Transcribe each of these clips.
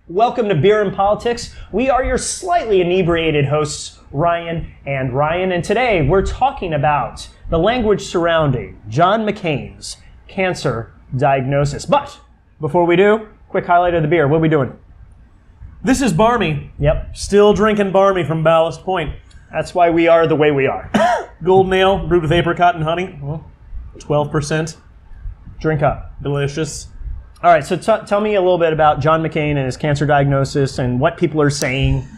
Welcome to Beer and Politics. We are your slightly inebriated hosts, Ryan, and today we're talking about the language surrounding John McCain's cancer diagnosis. But before we do, quick highlight of the beer. What are we doing? This is Barmy. Yep. Still drinking Barmy from Ballast Point. That's why we are the way we are. Golden ale, brewed with apricot and honey. 12%. Drink up. Delicious. All right, so tell me a little bit about John McCain and his cancer diagnosis and what people are saying.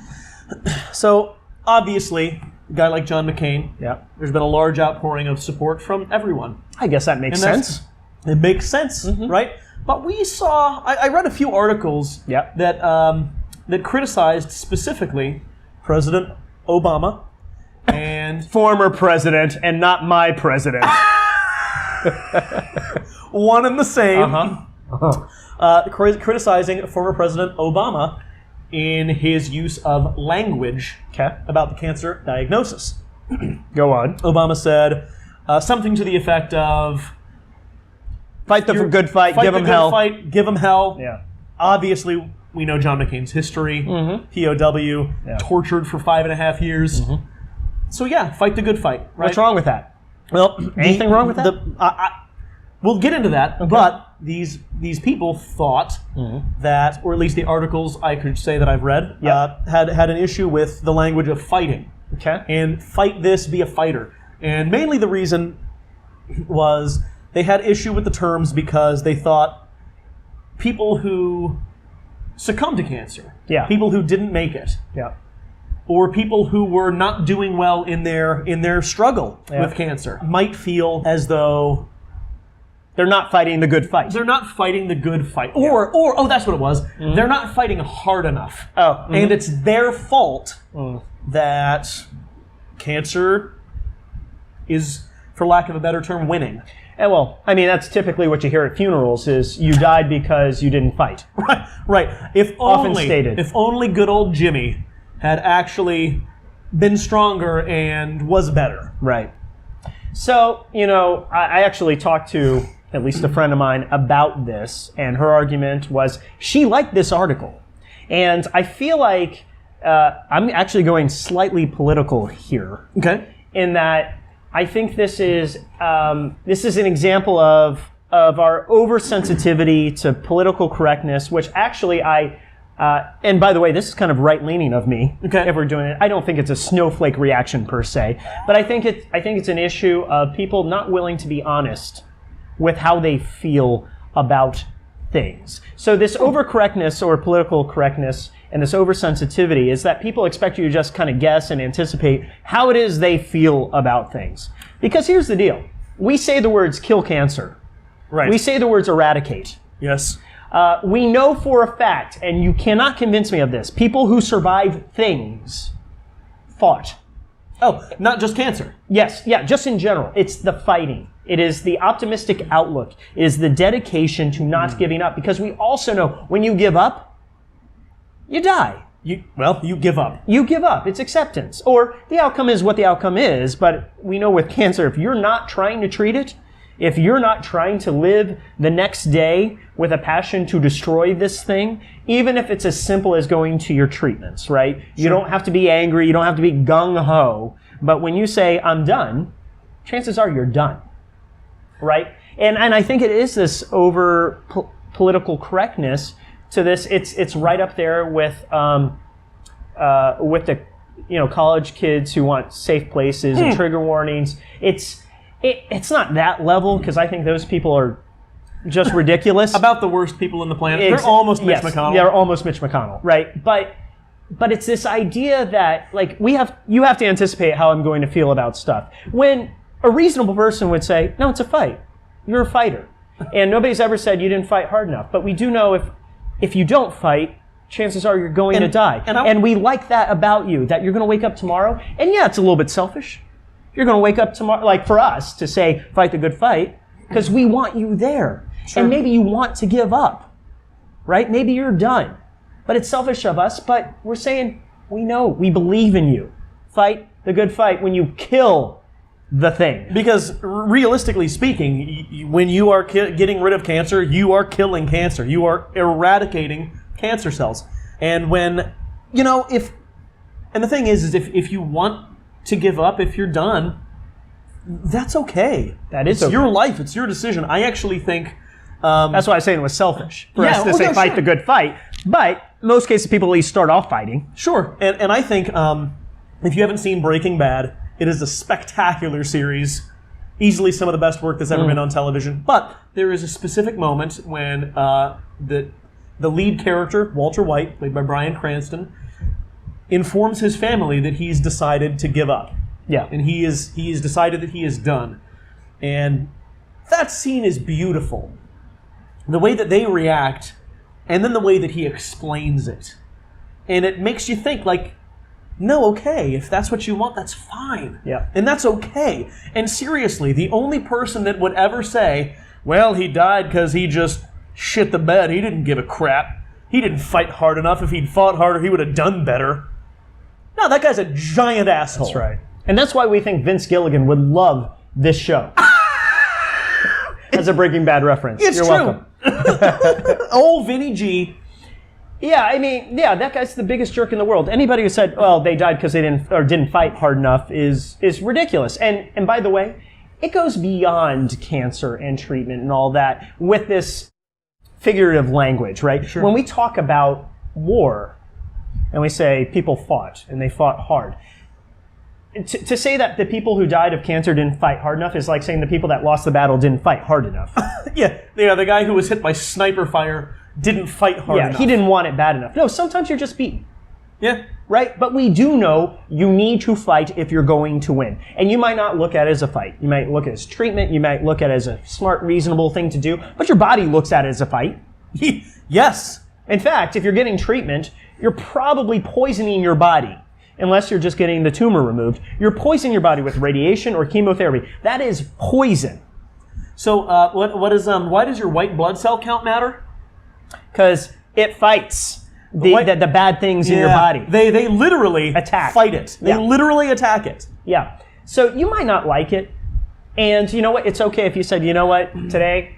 So, obviously, a guy like John McCain, Yep. there's been a large outpouring of support from everyone. I guess that makes sense. It makes sense, right? But we saw, I read a few articles Yep. that criticized specifically President Obama and Former president and not my president. one and the same. Uh-huh. Criticizing former President Obama in his use of language about the cancer diagnosis. Go on. Obama said something to the effect of, Fight the good fight, give him hell. Fight, give him hell. Yeah. Obviously, we know John McCain's history. POW, tortured for 5.5 years. So yeah, fight the good fight. Right? What's wrong with that? Well, anything wrong with that? We'll get into that, but these people thought that, or at least the articles I could say that I've read, had an issue with the language of fighting. Okay. And fight this, be a fighter. And mainly the reason was they had issue with the terms because they thought people who succumbed to cancer, people who didn't make it, or people who were not doing well in their struggle with cancer might feel as though they're not fighting the good fight. They're not fighting the good fight. Or that's what it was. They're not fighting hard enough. And it's their fault that cancer is, for lack of a better term, winning. And well, I mean, that's typically what you hear at funerals is you died because you didn't fight. Right. Often stated. If only good old Jimmy had actually been stronger and was better. Right. So, I actually talked to at least a friend of mine about this, and her argument was she liked this article. And I feel like I'm actually going slightly political here. Okay. In that I think this is an example of our oversensitivity to political correctness, which actually and by the way, this is kind of right-leaning of me. Okay. If we're doing it, I don't think it's a snowflake reaction per se, but I think it's an issue of people not willing to be honest with how they feel about things. So this overcorrectness or political correctness and this oversensitivity is that people expect you to just kind of guess and anticipate how it is they feel about things. Because here's the deal: we say the words "kill cancer," right? We say the words "eradicate." Yes. We know for a fact, and you cannot convince me of this, people who survive things fought. Oh, not just cancer. Yes, just in general. It's the fighting. It is the optimistic outlook. It is the dedication to not giving up. Because we also know when you give up, you die. You give up. You give up. It's acceptance. Or the outcome is what the outcome is, but we know with cancer, if you're not trying to treat it, if you're not trying to live the next day with a passion to destroy this thing, even if it's as simple as going to your treatments, right? Sure. You don't have to be angry. You don't have to be gung-ho. But when you say, I'm done, chances are you're done, right? And I think it is this over political correctness to this. It's right up there with the college kids who want safe places and trigger warnings. It's not that level, because I think those people are just ridiculous. About the worst people on the planet. They're almost Mitch McConnell. They're almost Mitch McConnell, right? But it's this idea that you have to anticipate how I'm going to feel about stuff. When a reasonable person would say, no, it's a fight. You're a fighter. And nobody's ever said you didn't fight hard enough. But we do know if you don't fight, chances are you're going to die. And we like that about you, that you're going to wake up tomorrow. And yeah, it's a little bit selfish. You're going to wake up tomorrow, like for us, to say, fight the good fight, because we want you there. Sure. And maybe you want to give up, right? Maybe you're done. But it's selfish of us, but we're saying, we know, we believe in you. Fight the good fight when you kill the thing. Because realistically speaking, when you are getting rid of cancer, you are killing cancer. You are eradicating cancer cells. And when, and the thing is if you want to give up, if you're done, that's okay. That is it's okay. your life. It's your decision. I actually think... that's why I was saying it was selfish for us to say fight the good fight. But most cases, people at least start off fighting. Sure. And I think if you haven't seen Breaking Bad, it is a spectacular series. Easily some of the best work that's ever been on television. But there is a specific moment when the lead character, Walter White, played by Bryan Cranston, informs his family that he's decided to give up. Yeah. And he is decided that he is done. And that scene is beautiful. The way that they react, and then the way that he explains it. And it makes you think, like, no, okay, if that's what you want, that's fine. Yeah. And that's okay. And seriously, the only person that would ever say, well, he died because he just shit the bed. He didn't give a crap. He didn't fight hard enough. If he'd fought harder, he would have done better. No, that guy's a giant asshole. That's right. And that's why we think Vince Gilligan would love this show. As a Breaking Bad reference. It's You're true. welcome. Old Vinny G. Yeah, that guy's the biggest jerk in the world. Anybody who said, well, they died because they didn't fight hard enough is ridiculous. And by the way, it goes beyond cancer and treatment and all that with this figurative language, right? Sure. When we talk about war and we say people fought and they fought hard, to say that the people who died of cancer didn't fight hard enough is like saying the people that lost the battle didn't fight hard enough. Yeah, the guy who was hit by sniper fire didn't fight hard enough. Yeah, he didn't want it bad enough. No, sometimes you're just beaten. Yeah. Right? But we do know you need to fight if you're going to win. And you might not look at it as a fight. You might look at it as treatment. You might look at it as a smart, reasonable thing to do. But your body looks at it as a fight. Yes. In fact, if you're getting treatment, you're probably poisoning your body. Unless you're just getting the tumor removed. You're poisoning your body with radiation or chemotherapy. That is poison. So why does your white blood cell count matter? Because it fights the bad things in your body. They literally fight it. They literally attack it. Yeah. So you might not like it. And you know what? It's okay if you said, you know what? Today,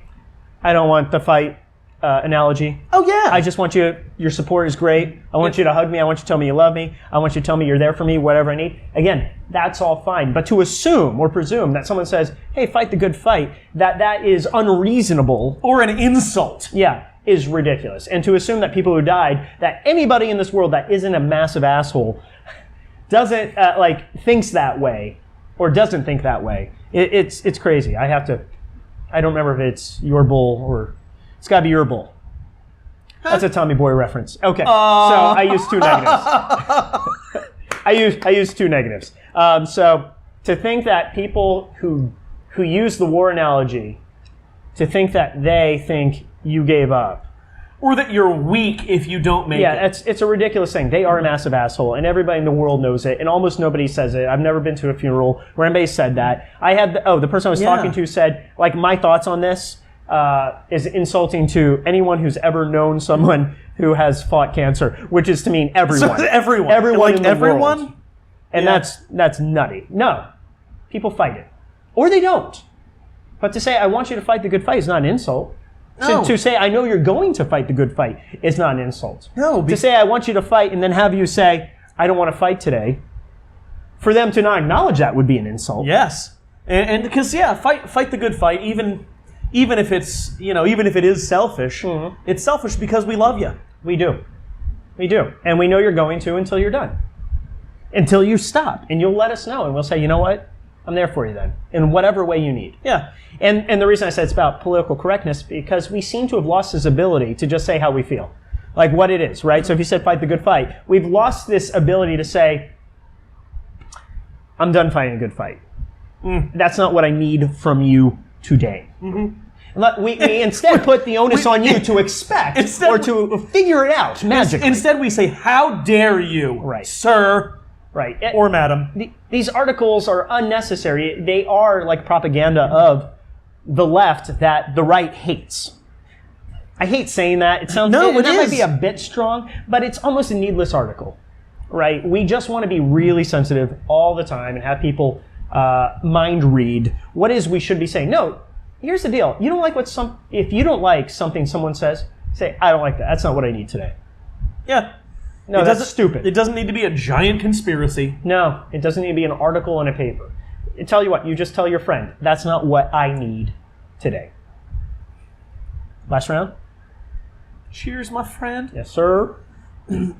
I don't want the fight analogy. Oh, yeah. I just want you, your support is great. I want you to hug me. I want you to tell me you love me. I want you to tell me you're there for me, whatever I need. Again, that's all fine. But to assume or presume that someone says, hey, fight the good fight, that is unreasonable. Or an insult. Yeah, is ridiculous. And to assume that people who died, that anybody in this world that isn't a massive asshole doesn't, thinks that way or doesn't think that way. It's crazy. I don't remember if it's your bull or... It's got to be your bull. That's a Tommy Boy reference. Okay, so I used two negatives. I used two negatives. So to think that people who use the war analogy, to think that they think you gave up. Or that you're weak if you don't make it. Yeah, it's a ridiculous thing. They are a massive asshole, and everybody in the world knows it, and almost nobody says it. I've never been to a funeral where anybody said that. I had the person I was talking to said, my thoughts on this is insulting to anyone who's ever known someone who has fought cancer, which is to mean everyone. So everyone. Everyone in the everyone? world. And that's nutty. No. People fight it. Or they don't. But to say, I want you to fight the good fight is not an insult. No. To say, I know you're going to fight the good fight is not an insult. No. To say, I want you to fight and then have you say, I don't want to fight today, for them to not acknowledge that would be an insult. Yes. And because, fight the good fight, even if it's, even if it is selfish, it's selfish because we love you. We do. We do. And we know you're going to until you're done. Until you stop. And you'll let us know. And we'll say, you know what? I'm there for you then. In whatever way you need. Yeah. And the reason I said it's about political correctness, because we seem to have lost this ability to just say how we feel. Like what it is, right? So if you said fight the good fight, we've lost this ability to say, I'm done fighting a good fight. That's not what I need from you today. We instead put the onus on you to expect or to figure it out magically. Instead we say, how dare you, sir, or madam. These articles are unnecessary. They are like propaganda of the left that the right hates. I hate saying that. It sounds No, that it might is. be a bit strong, but it's almost a needless article, right? We just want to be really sensitive all the time and have people mind read what is we should be saying. No, here's the deal. You don't like if you don't like something someone says, say, I don't like that. That's not what I need today. Yeah. No, that's stupid. It doesn't need to be a giant conspiracy. No, it doesn't need to be an article in a paper. I tell you what, you just tell your friend, that's not what I need today. Last round? Cheers, my friend. Yes, sir.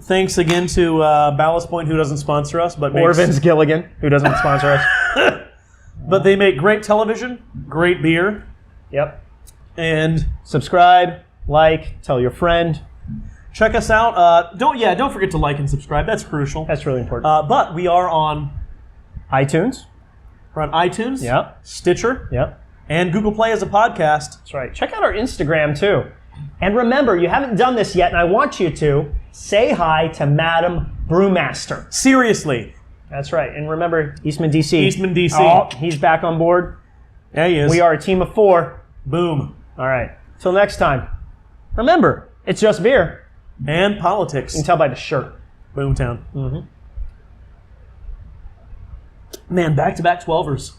Thanks again to Ballast Point, who doesn't sponsor us, but Or Vince Gilligan, who doesn't sponsor us. but they make great television, great beer, Yep. and Subscribe, like, tell your friend. check us out. Don't forget to like and subscribe. That's crucial. That's really important. But we are on iTunes. we're on iTunes, Yep. Stitcher, Yep. and Google Play as a podcast. That's right. Check out our Instagram, too. And remember, you haven't done this yet, and I want you to say hi to Madam Brewmaster. Seriously, That's right. And remember, Eastman, D.C. Eastman, D.C. Oh, he's back on board. There he is. We are a team of 4. Boom. All right. Till next time. Remember, it's just beer. And politics. You can tell by the shirt. Boomtown. Man, back-to-back 12ers.